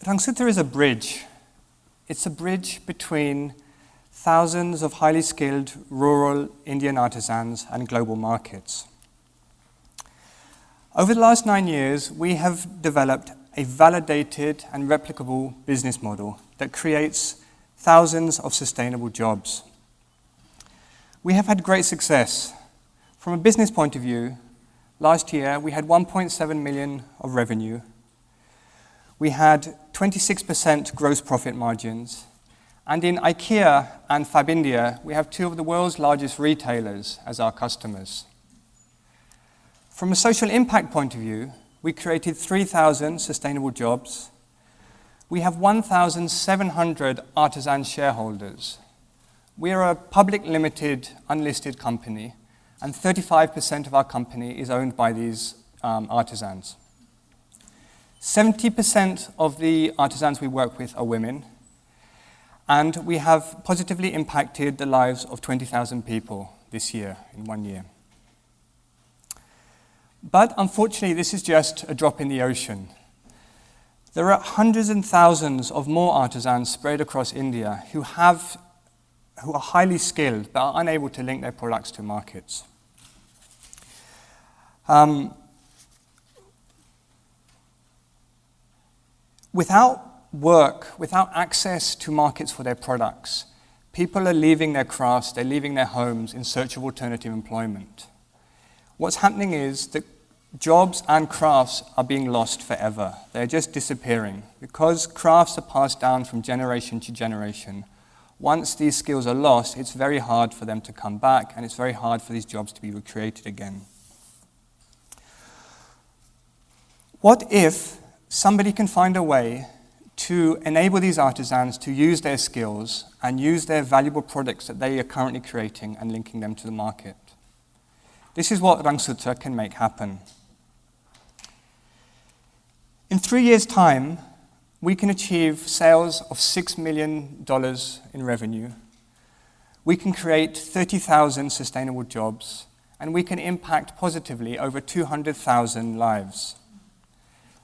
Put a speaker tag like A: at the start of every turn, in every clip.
A: Rangsutra is a bridge. It's a bridge between thousands of highly skilled rural Indian artisans and global markets. Over the last 9 years, we have developed a validated and replicable business model that creates thousands of sustainable jobs. We have had great success. From a business point of view, last year we had 1.7 million of revenue. We had 26% gross profit margins. And in IKEA and Fab India, we have two of the world's largest retailers as our customers. From a social impact point of view, we created 3,000 sustainable jobs. We have 1,700 artisan shareholders. We are a public limited, unlisted company, and 35% of our company is owned by these artisans. 70% of the artisans we work with are women, and we have positively impacted the lives of 20,000 people this year, in 1 year. But unfortunately, this is just a drop in the ocean. There are hundreds and thousands of more artisans spread across India who are highly skilled but are unable to link their products to markets. Without work, without access to markets for their products, people are leaving their crafts, they're leaving their homes in search of alternative employment. What's happening is that jobs and crafts are being lost forever. They're just disappearing. Because crafts are passed down from generation to generation, once these skills are lost, it's very hard for them to come back, and it's very hard for these jobs to be recreated again. What if somebody can find a way to enable these artisans to use their skills and use their valuable products that they are currently creating and linking them to the market? This is what Rangsutra can make happen. In 3 years' time, we can achieve sales of $6 million in revenue. We can create 30,000 sustainable jobs, and we can impact positively over 200,000 lives.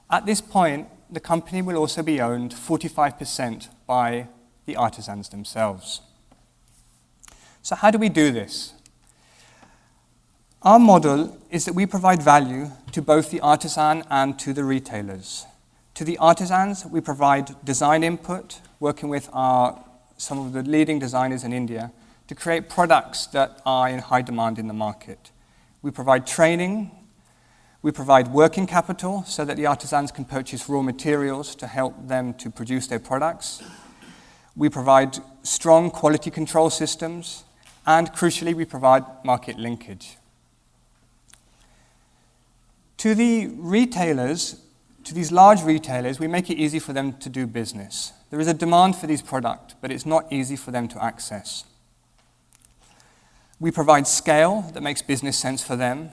A: At this point, the company will also be owned 45% by the artisans themselves. So how do we do this? Our model is that we provide value to both the artisan and to the retailers. To the artisans, we provide design input, working with some of the leading designers in India to create products that are in high demand in the market. We provide training. We provide working capital so that the artisans can purchase raw materials to help them to produce their products. We provide strong quality control systems, and crucially, we provide market linkage. To the retailers, to these large retailers, we make it easy for them to do business. There is a demand for these products, but it's not easy for them to access. We provide scale that makes business sense for them.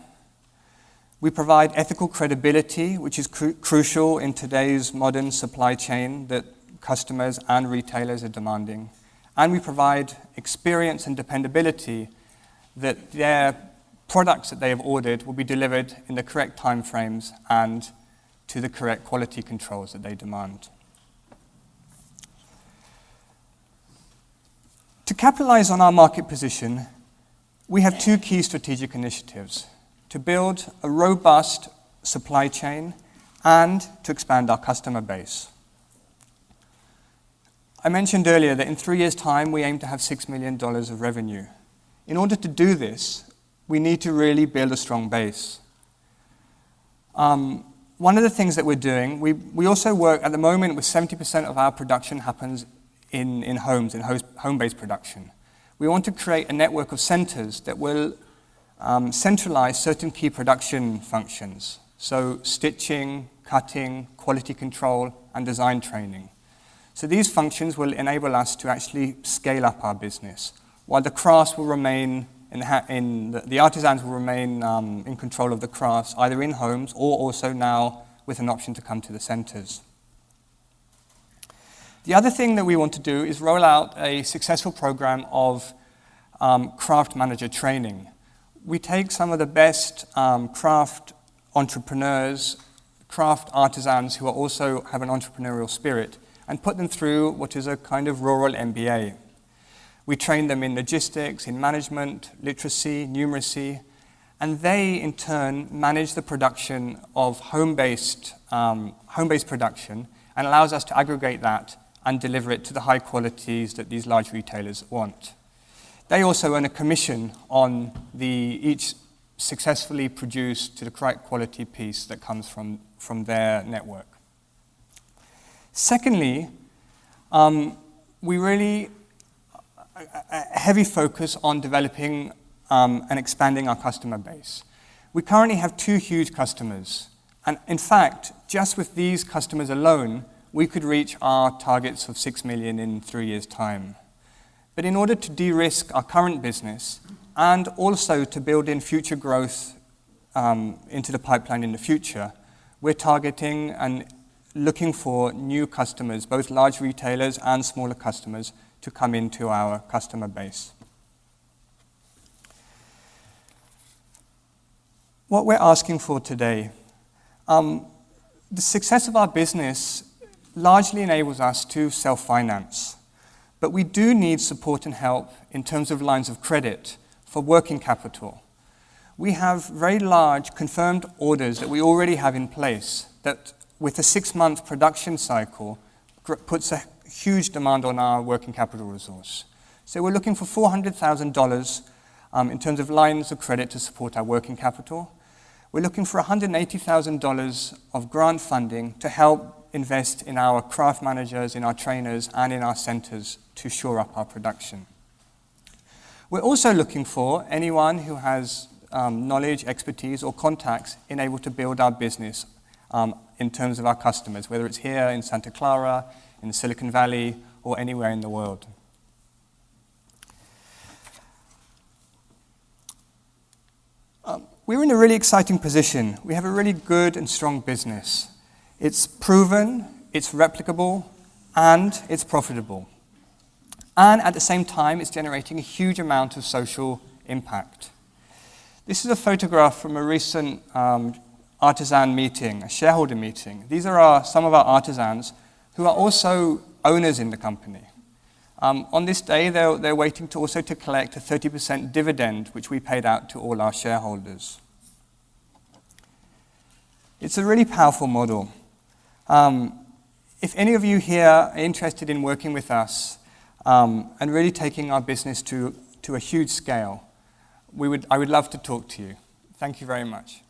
A: We provide ethical credibility, which is crucial in today's modern supply chain that customers and retailers are demanding. And we provide experience and dependability that their products that they have ordered will be delivered in the correct timeframes and to the correct quality controls that they demand. To capitalize on our market position, we have two key strategic initiatives: to build a robust supply chain and to expand our customer base. I mentioned earlier that in 3 years' time, we aim to have $6 million of revenue. In order to do this, we need to really build a strong base. One of the things that we're doing, we also work at the moment with 70% of our production happens in homes, in home-based production. We want to create a network of centers that will centralize certain key production functions, so stitching, cutting, quality control, and design training. So these functions will enable us to actually scale up our business, while the crafts will remain the artisans will remain in control of the crafts, either in homes or also now with an option to come to the centers. The other thing that we want to do is roll out a successful program of craft manager training. We take some of the best craft entrepreneurs, craft artisans who are also have an entrepreneurial spirit and put them through what is a kind of rural MBA. We train them in logistics, in management, literacy, numeracy, and they in turn manage the production of home-based production and allows us to aggregate that and deliver it to the high qualities that these large retailers want. They also earn a commission on each successfully produced to the correct quality piece that comes from their network. Secondly, we really a heavy focus on developing and expanding our customer base. We currently have 2 huge customers, and in fact, just with these customers alone, we could reach our targets of 6 million in 3 years' time. But in order to de-risk our current business and also to build in future growth into the pipeline in the future, we're targeting and looking for new customers, both large retailers and smaller customers, to come into our customer base. What we're asking for today, the success of our business largely enables us to self-finance, but we do need support and help in terms of lines of credit for working capital. We have very large confirmed orders that we already have in place that with a 6-month production cycle puts a huge demand on our working capital resource. So we're looking for $400,000 in terms of lines of credit to support our working capital. We're looking for $180,000 of grant funding to help invest in our craft managers, in our trainers, and in our centers to shore up our production. We're also looking for anyone who has knowledge, expertise, or contacts in able to build our business in terms of our customers, whether it's here in Santa Clara, in Silicon Valley, or anywhere in the world. We're in a really exciting position. We have a really good and strong business. It's proven, it's replicable, and it's profitable. And at the same time, it's generating a huge amount of social impact. This is a photograph from a recent artisan meeting, a shareholder meeting. These are some of our artisans who are also owners in the company. On this day, they're waiting to also collect a 30% dividend, which we paid out to all our shareholders. It's a really powerful model. If any of you here are interested in working with us and really taking our business to a huge scale, I would love to talk to you. Thank you very much.